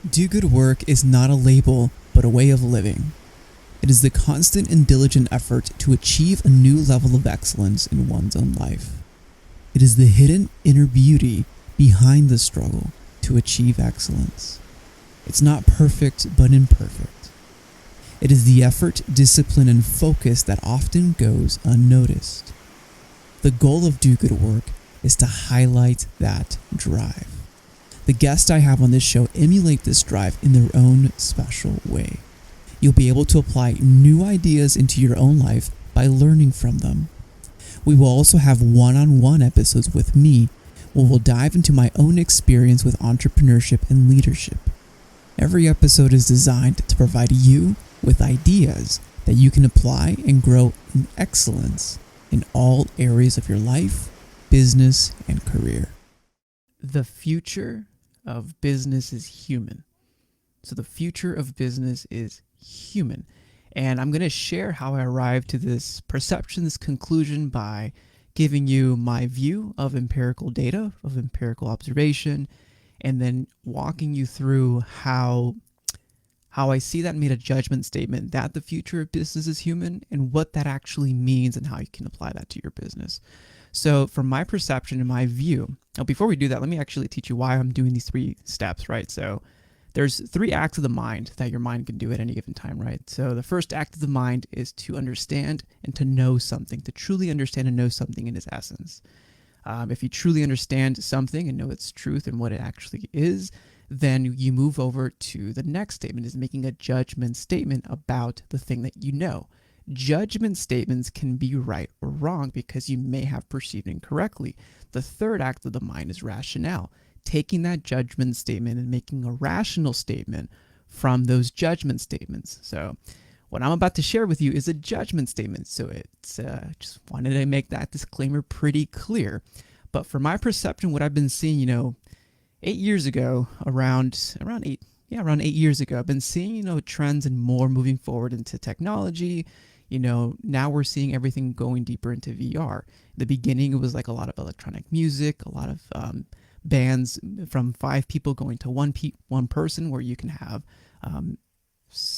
Do good work is not a label, but a way of living. It is the constant and diligent effort to achieve a new level of excellence in one's own life. It is the hidden inner beauty behind the struggle to achieve excellence. It's not perfect, but imperfect. It is the effort, discipline, and focus that often goes unnoticed. The goal of Do Good Work is to highlight that drive. The guests I have on this show emulate this drive in their own special way. You'll be able to apply new ideas into your own life by learning from them. We will also have one-on-one episodes with me where we'll dive into my own experience with entrepreneurship and leadership. Every episode is designed to provide you with ideas that you can apply and grow in excellence in all areas of your life, business, and career. The future of business is human. So the future of business is human. And I'm going to share how I arrived to this perception, this conclusion, by giving you my view of empirical data, of empirical observation, and then walking you through how I see that and made a judgment statement that the future of business is human and what that actually means and how you can apply that to your business. So from my perception and my view, now before we do that, let me actually teach you why I'm doing these 3 steps, right? So there's 3 acts of the mind that your mind can do at any given time, right? So the first act of the mind is to understand and to know something, to truly understand and know something in its essence. If you truly understand something and know its truth and what it actually is, then you move over to the next statement, is making a judgment statement about the thing that you know. Judgment statements can be right or wrong because you may have perceived incorrectly. The third act of the mind is rationale, taking that judgment statement and making a rational statement from those judgment statements. So what I'm about to share with you is a judgment statement. So it's just wanted to make that disclaimer pretty clear. But for my perception, what I've been seeing, 8 years ago, around 8 years ago, I've been seeing, trends and more moving forward into technology. Now we're seeing everything going deeper into VR. In the beginning, it was like a lot of electronic music, a lot of bands from 5 people going to one person, where you can have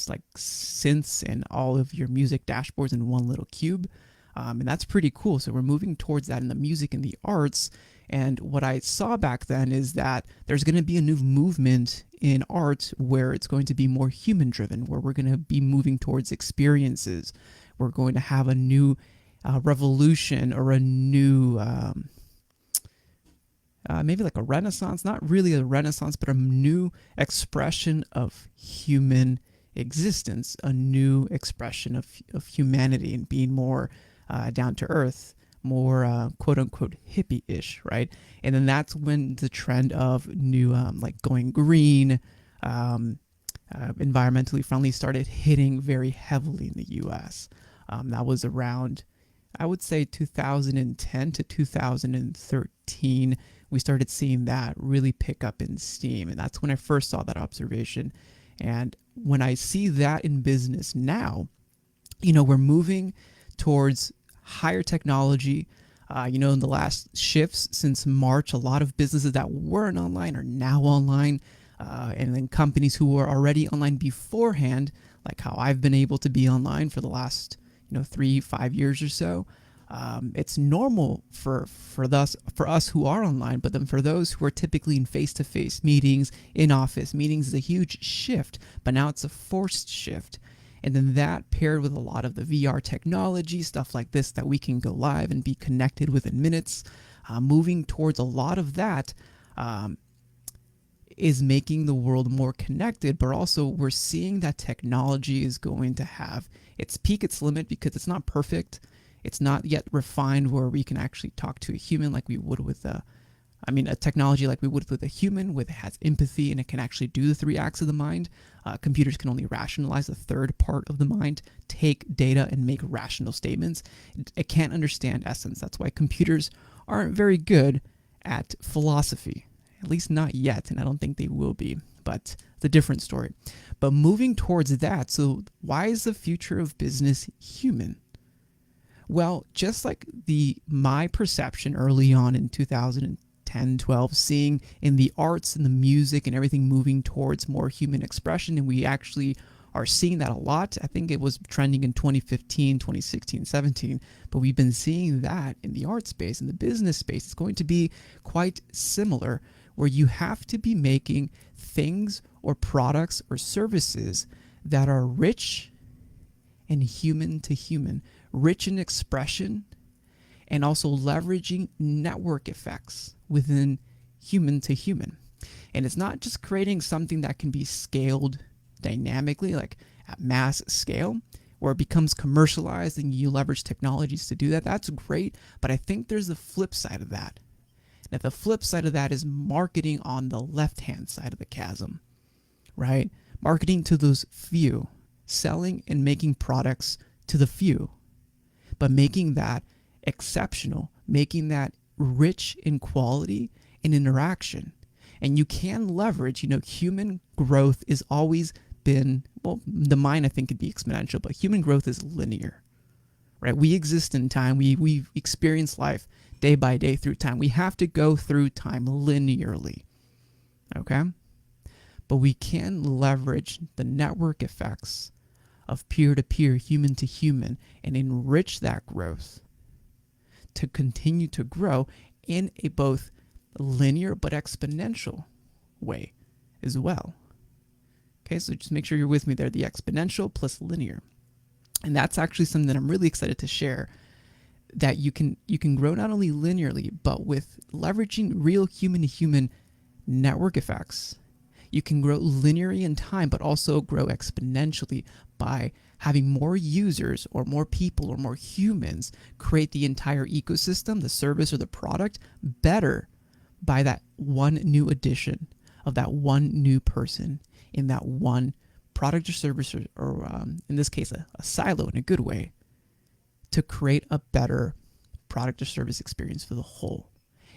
like synths and all of your music dashboards in one little cube. And that's pretty cool. So we're moving towards that in the music and the arts. And what I saw back then is that there's going to be a new movement in art where it's going to be more human driven, where we're going to be moving towards experiences. We're going to have a new revolution, or a new maybe like a renaissance, not really a renaissance, but a new expression of human existence, a new expression of humanity and being more down to earth, more quote unquote hippie-ish, right? And then that's when the trend of new like going green, environmentally friendly started hitting very heavily in the US. That was around, I would say, 2010 to 2013. We started seeing that really pick up in steam. And that's when I first saw that observation. And when I see that in business now, we're moving towards higher technology. In the last shifts since March, a lot of businesses that weren't online are now online. And then companies who were already online beforehand, like how I've been able to be online for the last 3-5 years or so. It's normal for us who are online, but then for those who are typically in face-to-face meetings, in office meetings, is a huge shift, but now it's a forced shift. And then that paired with a lot of the VR technology, stuff like this, that we can go live and be connected within minutes, moving towards a lot of that is making the world more connected, but also we're seeing that technology is going to have its peak, its limit, because it's not perfect. It's not yet refined where we can actually talk to a human like we would with a technology like we would with a human, with it has empathy and it can actually do the 3 acts of the mind. Computers can only rationalize the third part of the mind, take data and make rational statements. It can't understand essence. That's why computers aren't very good at philosophy, at least not yet, and I don't think they will be, but it's a different story. But moving towards that, so why is the future of business human? Well, just like my perception early on in 2010 10, 12, seeing in the arts and the music and everything moving towards more human expression. And we actually are seeing that a lot. I think it was trending in 2015, 2016, 17, but we've been seeing that in the art space, in the business space. It's going to be quite similar, where you have to be making things or products or services that are rich and human to human, rich in expression, and also leveraging network effects within human to human. And it's not just creating something that can be scaled dynamically, like at mass scale, where it becomes commercialized and you leverage technologies to do that. That's great, but I think there's the flip side of that. And the flip side of that is marketing on the left-hand side of the chasm, right? Marketing to those few, selling and making products to the few, but making that exceptional, making that rich in quality and interaction. And you can leverage, human growth is always been, well, the mind I think could be exponential, but human growth is linear, right? We exist in time. We experience life day by day through time. We have to go through time linearly, okay? But we can leverage the network effects of peer-to-peer, human-to-human, and enrich that growth to continue to grow in a both linear but exponential way as well. Okay, so just make sure you're with me there, the exponential plus linear. And that's actually something that I'm really excited to share, that you can grow not only linearly, but with leveraging real human-to-human network effects. You can grow linearly in time, but also grow exponentially by having more users or more people or more humans create the entire ecosystem, the service or the product better by that one new addition of that one new person in that one product or service, or in this case, a silo in a good way, to create a better product or service experience for the whole.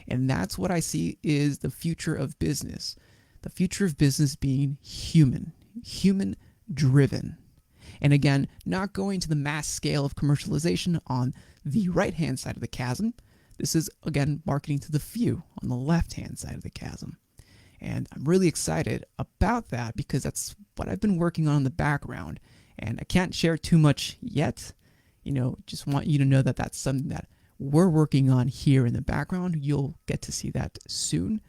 And that's what I see is the future of business. The future of business being human driven. And again, not going to the mass scale of commercialization on the right-hand side of the chasm. This is, again, marketing to the few on the left-hand side of the chasm. And I'm really excited about that because that's what I've been working on in the background. And I can't share too much yet. Just want you to know that that's something that we're working on here in the background. You'll get to see that soon.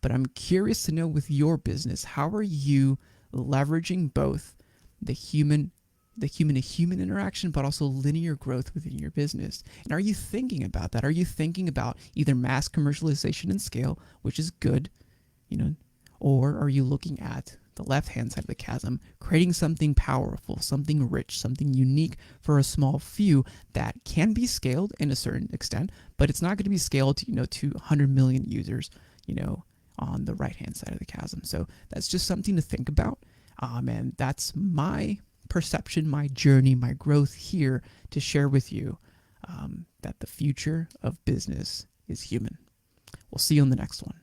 But I'm curious to know with your business, how are you leveraging both the human to human interaction, but also linear growth within your business? And are you thinking about that? Are you thinking about either mass commercialization and scale, which is good, or are you looking at the left-hand side of the chasm, creating something powerful, something rich, something unique for a small few that can be scaled in a certain extent, but it's not going to be scaled to, to 100 million users, on the right-hand side of the chasm. So that's just something to think about. And that's my perception, my journey, my growth here to share with you, that the future of business is human. We'll see you on the next one.